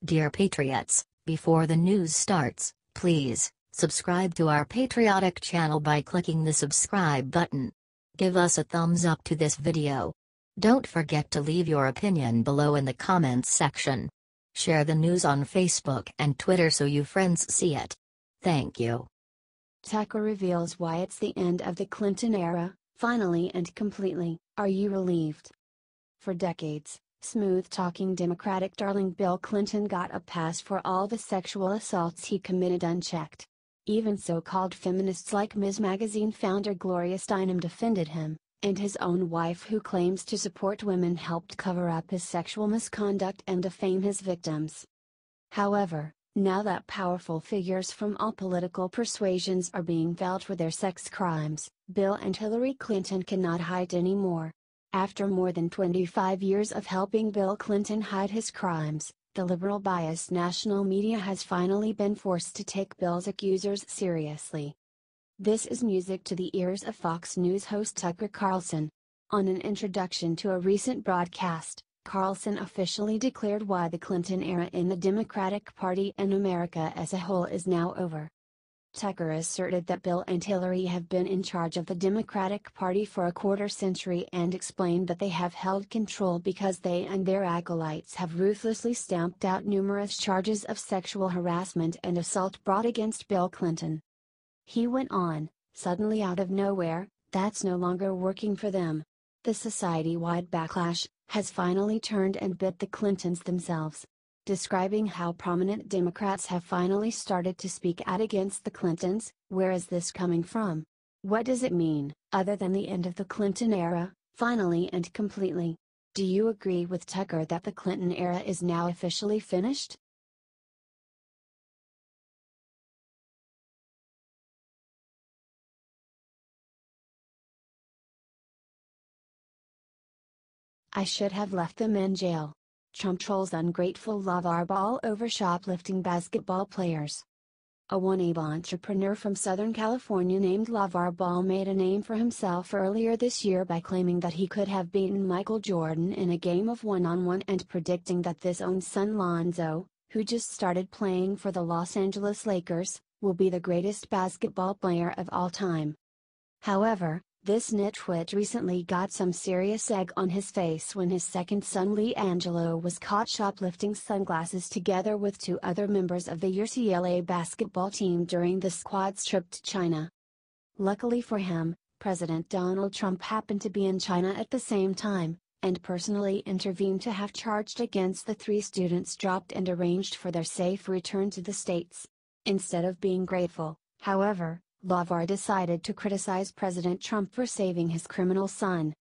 Dear Patriots, before the news starts, please subscribe to our patriotic channel by clicking the subscribe button. Give us a thumbs up to this video. Don't forget to leave your opinion below in the comments section. Share the news on Facebook and Twitter so you friends see it. Thank you. Tucker reveals why it's the end of the Clinton era, finally and completely. Are you relieved? For decades, smooth-talking Democratic darling Bill Clinton got a pass for all the sexual assaults he committed unchecked. Even so-called feminists like Ms. Magazine founder Gloria Steinem defended him, and his own wife, who claims to support women, helped cover up his sexual misconduct and defame his victims. However, now that powerful figures from all political persuasions are being felled for their sex crimes, Bill and Hillary Clinton cannot hide anymore. After more than 25 years of helping Bill Clinton hide his crimes, the liberal biased national media has finally been forced to take Bill's accusers seriously. This is music to the ears of Fox News host Tucker Carlson. On an introduction to a recent broadcast, Carlson officially declared why the Clinton era in the Democratic Party and America as a whole is now over. Tucker asserted that Bill and Hillary have been in charge of the Democratic Party for a quarter century and explained that they have held control because they and their acolytes have ruthlessly stamped out numerous charges of sexual harassment and assault brought against Bill Clinton. He went on, suddenly out of nowhere, that's no longer working for them. The society-wide backlash has finally turned and bit the Clintons themselves. Describing how prominent Democrats have finally started to speak out against the Clintons. Where is this coming from? What does it mean, other than the end of the Clinton era, finally and completely? Do you agree with Tucker that the Clinton era is now officially finished? I should have left them in jail. Trump trolls ungrateful LeVar Ball over shoplifting basketball players. A one-abe entrepreneur from Southern California named LeVar Ball made a name for himself earlier this year by claiming that he could have beaten Michael Jordan in a game of one-on-one and predicting that his own son Lonzo, who just started playing for the Los Angeles Lakers, will be the greatest basketball player of all time. However, this nitwit recently got some serious egg on his face when his second son LiAngelo was caught shoplifting sunglasses together with two other members of the UCLA basketball team during the squad's trip to China. Luckily for him, President Donald Trump happened to be in China at the same time, and personally intervened to have charged against the three students dropped and arranged for their safe return to the States. Instead of being grateful, however, LeVar decided to criticize President Trump for saving his criminal son.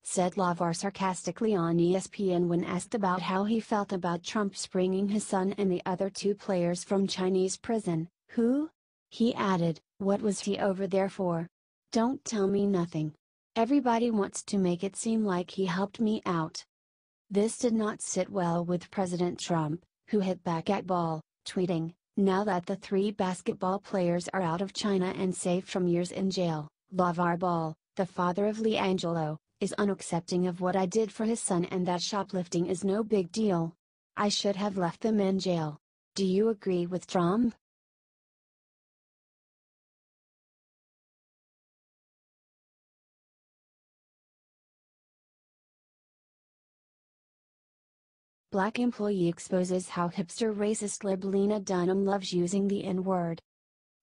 Said LeVar sarcastically on ESPN when asked about how he felt about Trump bringing his son and the other two players from Chinese prison. Who? He added, what was he over there for? Don't tell me nothing. Everybody wants to make it seem like he helped me out. This did not sit well with President Trump, who hit back at Ball, tweeting, now that the three basketball players are out of China and safe from years in jail, LeVar Ball, the father of LiAngelo, is unaccepting of what I did for his son and that shoplifting is no big deal. I should have left them in jail. Do you agree with Trump? Black employee exposes how hipster racist lib Lena Dunham loves using the N-word.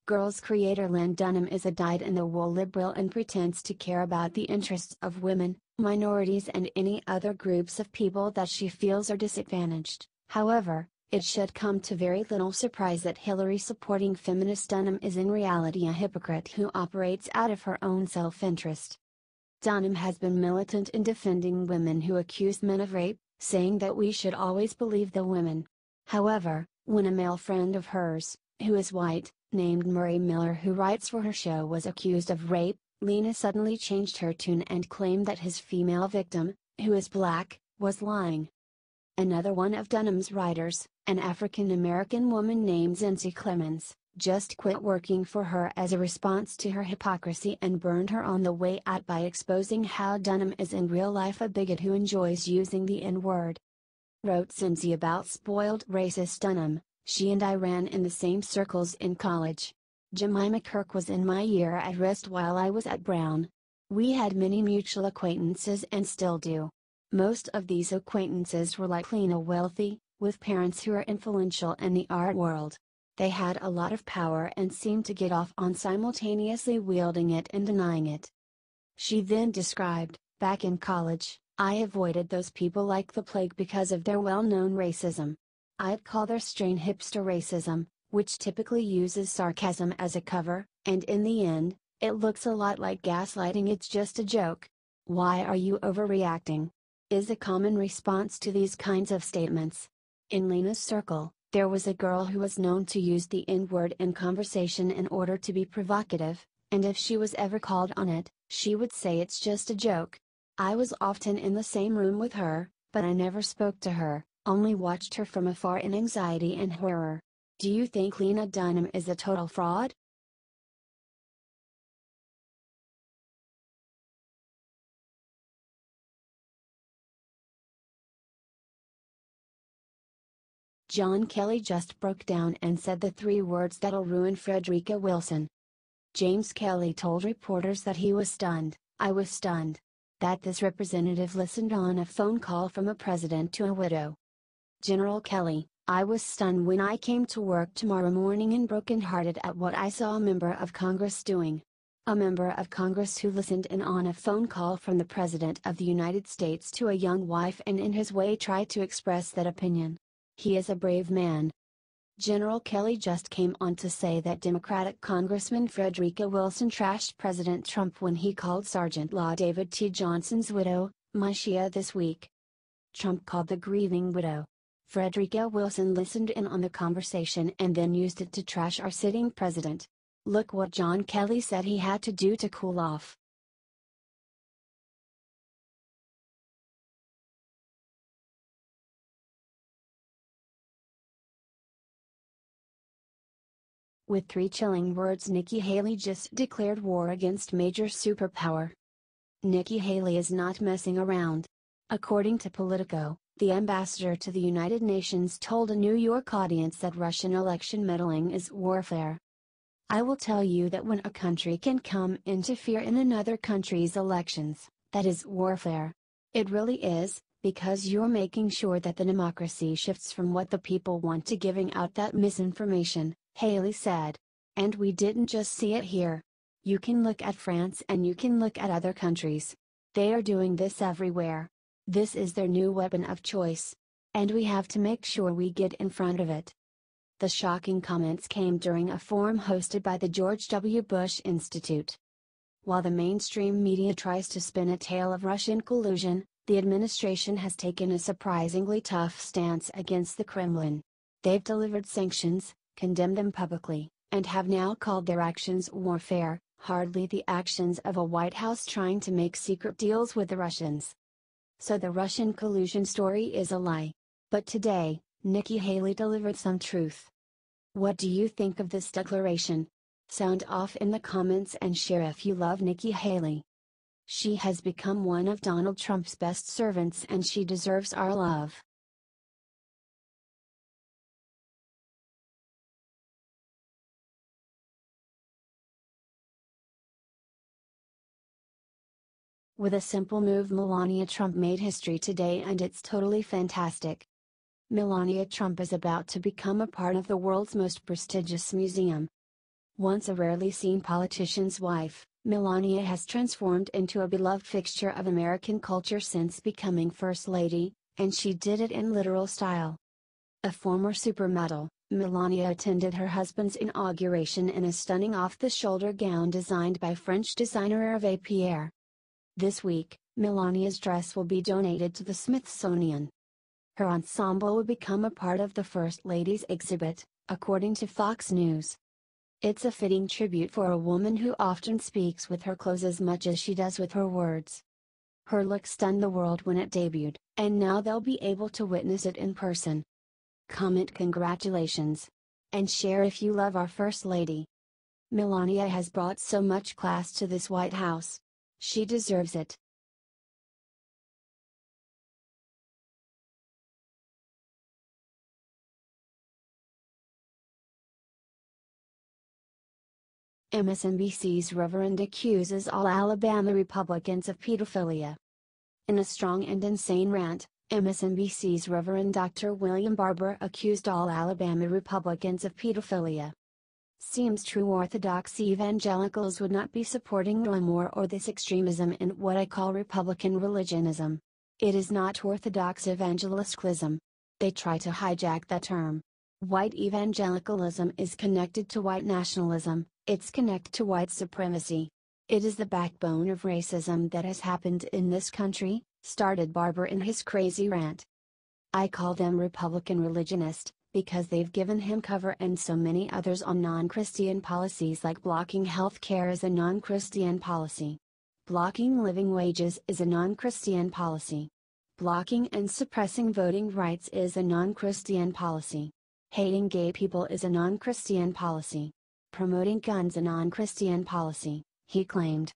Girls creator Lena Dunham is a dyed-in-the-wool liberal and pretends to care about the interests of women, minorities and any other groups of people that she feels are disadvantaged. However, it should come to very little surprise that Hillary-supporting feminist Dunham is in reality a hypocrite who operates out of her own self-interest. Dunham has been militant in defending women who accuse men of rape, saying that we should always believe the women. However, when a male friend of hers, who is white, named Murray Miller, who writes for her show, was accused of rape, Lena suddenly changed her tune and claimed that his female victim, who is black, was lying. Another one of Dunham's writers, an African-American woman named Zincy Clemens, just quit working for her as a response to her hypocrisy and burned her on the way out by exposing how Dunham is in real life a bigot who enjoys using the N-word. Wrote Cindy about spoiled racist Dunham, she and I ran in the same circles in college. Jemima Kirk was in my year at Rist while I was at Brown. We had many mutual acquaintances and still do. Most of these acquaintances were like Lena wealthy, with parents who are influential in the art world. They had a lot of power and seemed to get off on simultaneously wielding it and denying it. She then described, back in college, I avoided those people like the plague because of their well-known racism. I'd call their strain hipster racism, which typically uses sarcasm as a cover, and in the end, it looks a lot like gaslighting. It's just a joke. Why are you overreacting? Is a common response to these kinds of statements. In Lena's circle, there was a girl who was known to use the N-word in conversation in order to be provocative, and if she was ever called on it, she would say it's just a joke. I was often in the same room with her, but I never spoke to her, only watched her from afar in anxiety and horror. Do you think Lena Dunham is a total fraud? John Kelly just broke down and said the 3 words that'll ruin Frederica Wilson. James Kelly told reporters that he was stunned, I was stunned. That this representative listened on a phone call from a president to a widow. General Kelly, I was stunned when I came to work tomorrow morning and brokenhearted at what I saw a member of Congress doing. A member of Congress who listened in on a phone call from the President of the United States to a young wife and in his way tried to express that opinion. He is a brave man. General Kelly just came on to say that Democratic Congressman Frederica Wilson trashed President Trump when he called Sergeant Law David T. Johnson's widow, Mashia, this week. Trump called the grieving widow. Frederica Wilson listened in on the conversation and then used it to trash our sitting president. Look what John Kelly said he had to do to cool off. With 3 chilling words, Nikki Haley just declared war against major superpower. Nikki Haley is not messing around. According to Politico, the ambassador to the United Nations told a New York audience that Russian election meddling is warfare. I will tell you that when a country can come interfere in another country's elections, that is warfare. It really is, because you're making sure that the democracy shifts from what the people want to giving out that misinformation, Haley said. And we didn't just see it here. You can look at France and you can look at other countries. They are doing this everywhere. This is their new weapon of choice. And we have to make sure we get in front of it. The shocking comments came during a forum hosted by the George W. Bush Institute. While the mainstream media tries to spin a tale of Russian collusion, the administration has taken a surprisingly tough stance against the Kremlin. They've delivered sanctions, condemned them publicly, and have now called their actions warfare, hardly the actions of a White House trying to make secret deals with the Russians. So the Russian collusion story is a lie. But today, Nikki Haley delivered some truth. What do you think of this declaration? Sound off in the comments and share if you love Nikki Haley. She has become one of Donald Trump's best servants and she deserves our love. With a simple move, Melania Trump made history today and it's totally fantastic. Melania Trump is about to become a part of the world's most prestigious museum. Once a rarely seen politician's wife, Melania has transformed into a beloved fixture of American culture since becoming First Lady, and she did it in literal style. A former supermodel, Melania attended her husband's inauguration in a stunning off-the-shoulder gown designed by French designer Hervé Pierre. This week, Melania's dress will be donated to the Smithsonian. Her ensemble will become a part of the First Lady's exhibit, according to Fox News. It's a fitting tribute for a woman who often speaks with her clothes as much as she does with her words. Her look stunned the world when it debuted, and now they'll be able to witness it in person. Comment congratulations. And share if you love our First Lady. Melania has brought so much class to this White House. She deserves it. MSNBC's Reverend accuses all Alabama Republicans of pedophilia. In a strong and insane rant, MSNBC's Reverend Dr. William Barber accused all Alabama Republicans of pedophilia. Seems true Orthodox evangelicals would not be supporting no more or this extremism in what I call Republican religionism. It is not Orthodox evangelicalism. They try to hijack that term. White evangelicalism is connected to white nationalism, it's connected to white supremacy. It is the backbone of racism that has happened in this country, started Barber in his crazy rant. I call them Republican religionist, because they've given him cover and so many others on non-Christian policies like blocking health care is a non-Christian policy. Blocking living wages is a non-Christian policy. Blocking and suppressing voting rights is a non-Christian policy. Hating gay people is a non-Christian policy. Promoting guns a non-Christian policy, he claimed.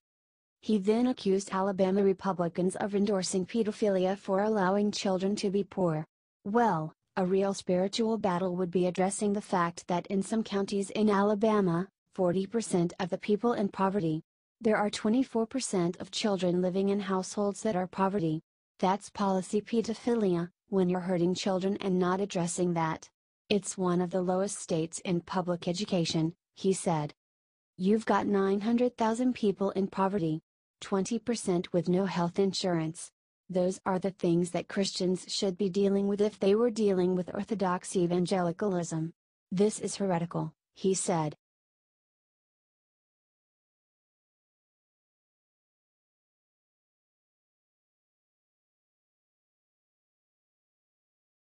He then accused Alabama Republicans of endorsing pedophilia for allowing children to be poor. Well, a real spiritual battle would be addressing the fact that in some counties in Alabama, 40% of the people in poverty. There are 24% of children living in households that are poverty. That's policy pedophilia, when you're hurting children and not addressing that. It's one of the lowest states in public education, he said. You've got 900,000 people in poverty. 20% with no health insurance. Those are the things that Christians should be dealing with if they were dealing with Orthodox evangelicalism. This is heretical, he said.